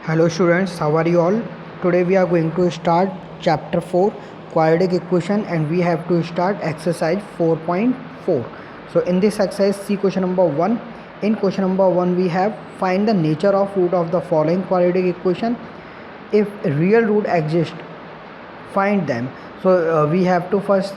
Hello students, how are you all? Today we are going to start chapter 4 quadratic equation and we have to start exercise 4.4. So in this exercise, see question number 1. In question number 1 we have find the nature of root of the following quadratic equation. If real root exists, find them. So we have to first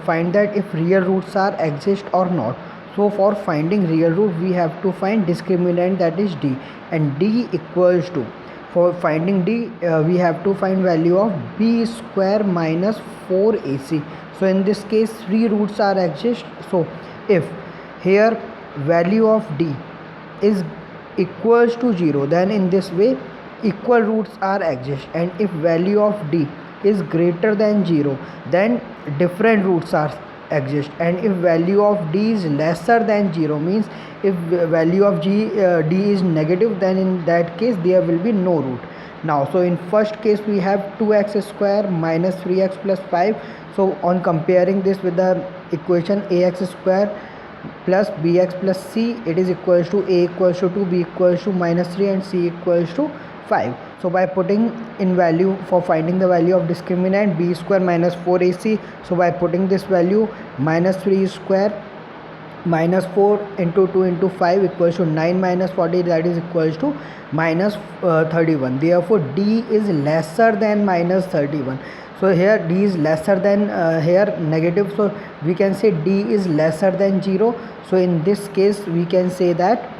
find that if real roots are exist or not. So for finding real root we have to find discriminant, that is d, and d equals to, for finding d we have to find value of b square minus 4ac. So in this case three roots are exist. So if here value of d is equals to 0, then in this way equal roots are exist, and if value of d is greater than 0, then different roots are exist, and if value of d is lesser than 0, means if value of d is negative, then in that case there will be no root. Now so in first case we have 2x square minus 3x plus 5. So on comparing this with the equation ax square plus bx plus c, it is equals to a equals to 2, b equals to minus 3, and c equals to 5. So by putting in value for finding the value of discriminant b square minus 4ac, so by putting this value minus 3 square minus 4 into 2 into 5 equals to 9 minus 40, that is equals to minus 31. Therefore d is lesser than minus 31. So here d is lesser than here negative, so we can say d is lesser than 0. So in this case we can say that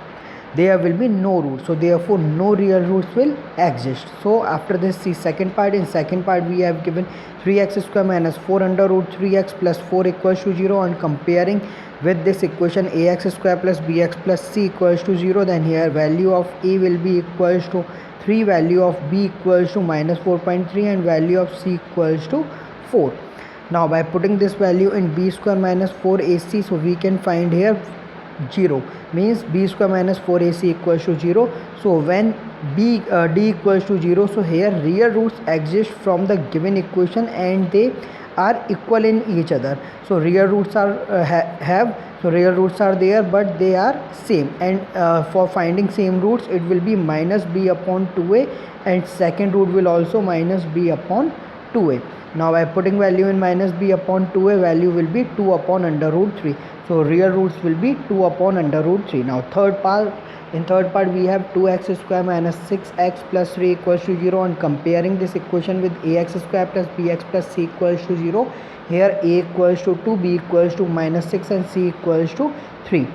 there will be no root, so therefore no real roots will exist. So after this, see second part. In second part we have given 3x square minus 4 under root 3x plus 4 equals to 0. On comparing with this equation ax square plus bx plus c equals to 0, then here value of a will be equals to 3, value of b equals to minus 4.3, and value of c equals to 4. Now by putting this value in b square minus 4ac, so we can find here 0, means b square minus 4ac equals to 0. So when d equals to 0, so here real roots exist from the given equation and they are equal in each other. So real roots are real roots are there, but they are same, and for finding same roots it will be minus b upon 2a, and second root will also minus b upon 2a. Now by putting value in minus b upon 2a, value will be 2 upon under root 3. So real roots will be 2 upon under root 3. Now third part, in third part we have 2x square minus 6x plus 3 equals to 0. On comparing this equation with ax square plus bx plus c equals to 0, here a equals to 2, b equals to minus 6, and c equals to 3.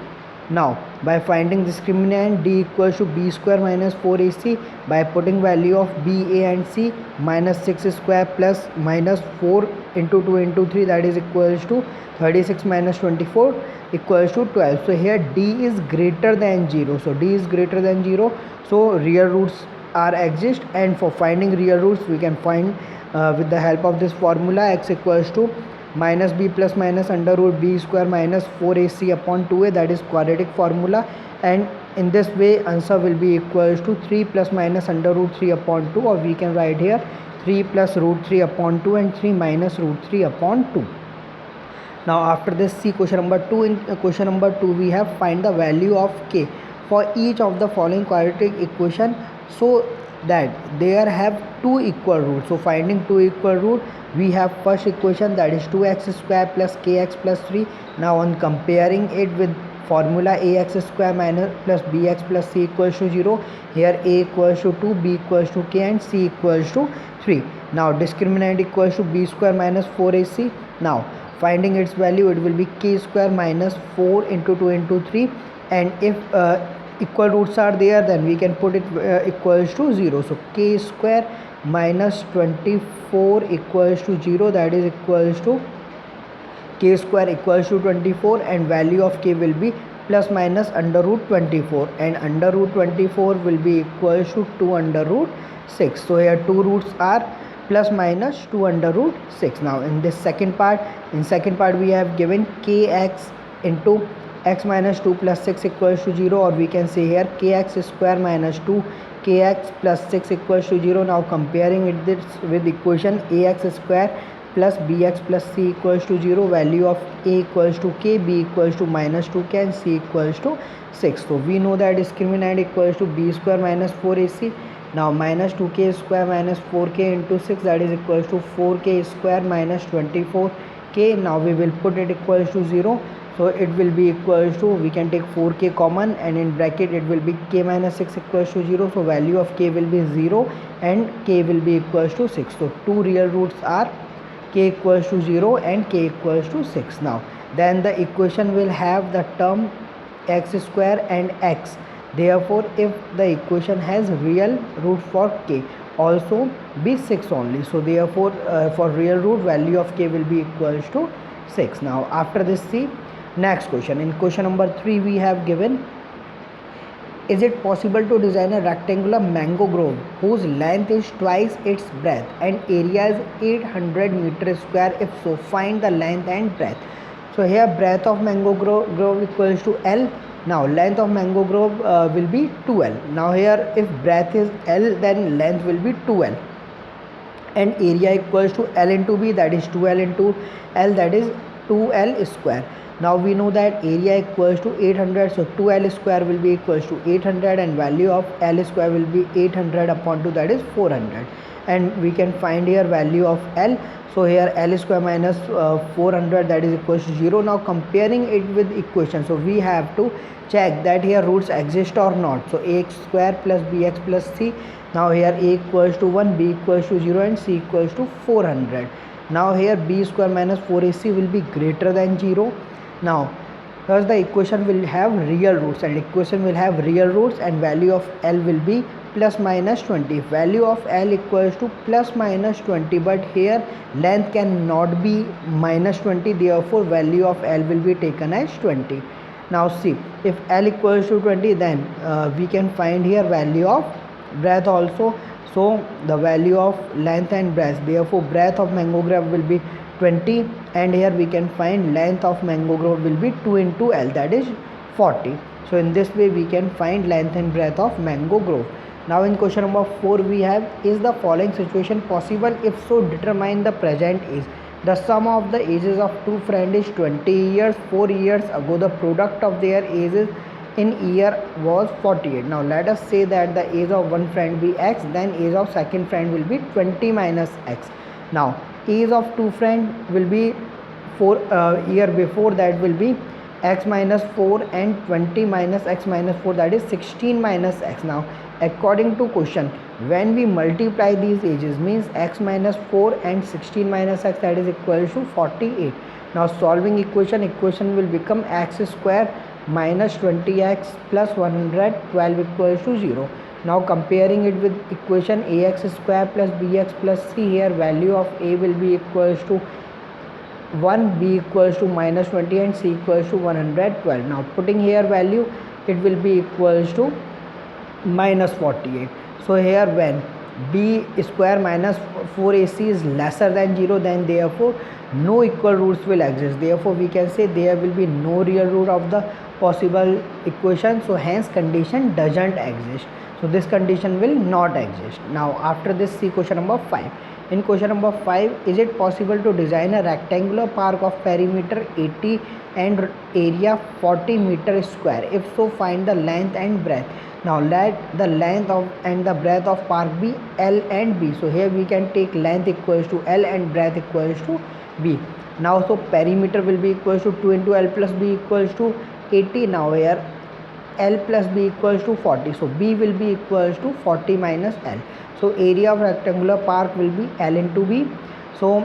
Now by finding discriminant d equals to b square minus 4ac, by putting value of b, a and c, minus 6 square plus minus 4 into 2 into 3, that is equals to 36 minus 24 equals to 12. So here d is greater than 0. So d is greater than 0. So real roots are exist, and for finding real roots we can find with the help of this formula x equals to minus b plus minus under root b square minus 4ac upon 2a, that is quadratic formula, and in this way answer will be equals to 3 plus minus under root 3 upon 2, or we can write here 3 plus root 3 upon 2 and 3 minus root 3 upon 2. Now after this, see question number 2. In question number 2 we have find the value of k for each of the following quadratic equation so that there have two equal roots. So finding two equal root, we have first equation, that is 2x square plus kx plus 3. Now on comparing it with formula ax square minus plus bx plus c equals to 0, here a equals to 2, b equals to k, and c equals to 3. Now discriminant equals to b square minus 4ac. Now finding its value, it will be k square minus 4 into 2 into 3, and if equal roots are there, then we can put it equals to 0. So k square minus 24 equals to 0, that is equals to k square equals to 24, and value of k will be plus minus under root 24, and under root 24 will be equals to 2 under root 6. So here two roots are plus minus 2 under root 6. Now in this second part, we have given kx into x minus 2 plus 6 equals to 0, or we can say here kx square minus 2 kx plus 6 equals to 0. Now comparing it with equation ax square plus bx plus c equals to 0, value of a equals to k, b equals to minus 2k, and c equals to 6. So we know that discriminant equals to b square minus 4ac, Now minus 2k square minus 4k into 6, that is equals to 4k square minus 24k. Now we will put it equals to 0. So it will be equals to, we can take 4k common, and in bracket it will be k minus 6 equals to 0. So value of k will be 0 and k will be equals to 6. So two real roots are k equals to 0 and k equals to 6. Now then the equation will have the term x square and x. Therefore if the equation has real root for k, also be 6 only. So therefore for real root, value of k will be equals to 6. Now after this, see next question. In question number 3 we have given, is it possible to design a rectangular mango grove whose length is twice its breadth and area is 800 meter square? If so, find the length and breadth. So here breadth of mango grove equals to L. Now length of mango grove will be 2L. Now here if breadth is L, then length will be 2L, and area equals to L into B, that is 2L into L, that is 2L square. Now we know that area equals to 800, so 2L square will be equals to 800 and value of L square will be 800 upon 2, that is 400, and we can find here value of L. So here L square minus 400, that is equals to 0. Now comparing it with equation, so we have to check that here roots exist or not. So ax square plus bx plus c. Now here a equals to 1, b equals to 0 and c equals to 400. Now here b square minus 4ac will be greater than 0. Now thus the equation will have real roots, and equation will have real roots, and value of L will be plus minus 20. Value of L equals to plus minus 20, but here length cannot be minus 20, therefore value of L will be taken as 20. Now see, if L equals to 20, then we can find here value of breadth also. So the value of length and breadth, therefore breadth of mango grove will be 20, and here we can find length of mango grove will be 2 into L, that is 40. So in this way we can find length and breadth of mango grove. Now in question number 4 we have, is the following situation possible? If so, determine the present age. The sum of the ages of two friends is 20 years. 4 years ago the product of their ages in year was 48. Now let us say that the age of one friend be x, then age of second friend will be 20 minus x. Now age of two friend will be 4 year before, that will be x minus 4, and 20 minus x minus 4, that is 16 minus x. Now according to question, when we multiply these ages, means x minus 4 and 16 minus x, that is equal to 48. Now solving equation will become x square minus 20x plus 112 equals to 0. Now comparing it with equation ax square plus bx plus c, here value of a will be equals to 1, b equals to minus 20 and c equals to 112. Now putting here value, it will be equals to minus 48. So here when b square minus 4ac is lesser than 0, then therefore no equal roots will exist. Therefore we can say there will be no real root of the possible equation, so hence condition doesn't exist. So this condition will not exist. Now after this, see question number 5. In question number 5, is it possible to design a rectangular park of perimeter 80 and area 40 meter square? If so, find the length and breadth. Now let the length of and the breadth of park be L and B. So here we can take length equals to L and breadth equals to B. Now so perimeter will be equals to 2 into L plus B equals to 80. Now here L plus B equals to 40. So B will be equals to 40 minus L. So area of rectangular park will be L into B. So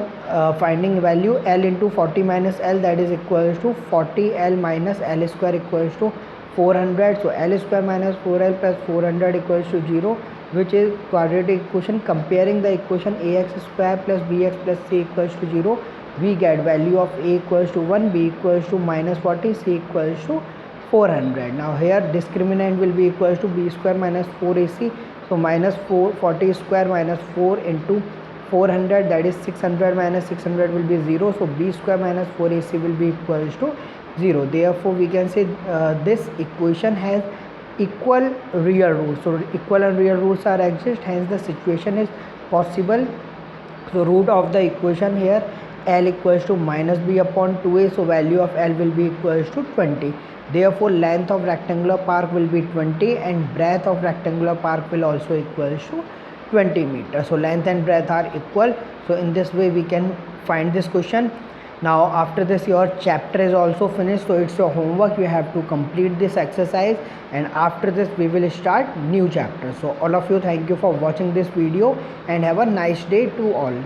finding value L into 40 minus L, that is equals to 40L minus L square equals to 400. So L square minus 4L plus 400 equals to 0, which is quadratic equation. Comparing the equation ax square plus bx plus c equals to 0, we get value of a equals to 1, b equals to minus 40, c equals to 400. Now here discriminant will be equals to b square minus 4ac. So minus 40 square minus 4 into 400, that is 600 minus 600 will be 0. So b square minus 4ac will be equals to 0. Therefore we can say this equation has equal real roots. So equal and real roots are exist, hence the situation is possible. So root of the equation here L equals to minus b upon 2a. So value of L will be equals to 20. Therefore, length of rectangular park will be 20 and breadth of rectangular park will also equal to 20 meters. So length and breadth are equal. So in this way we can find this question. Now after this your chapter is also finished, so it's your homework. You have to complete this exercise, and after this we will start new chapter. So all of you, thank you for watching this video and have a nice day to all.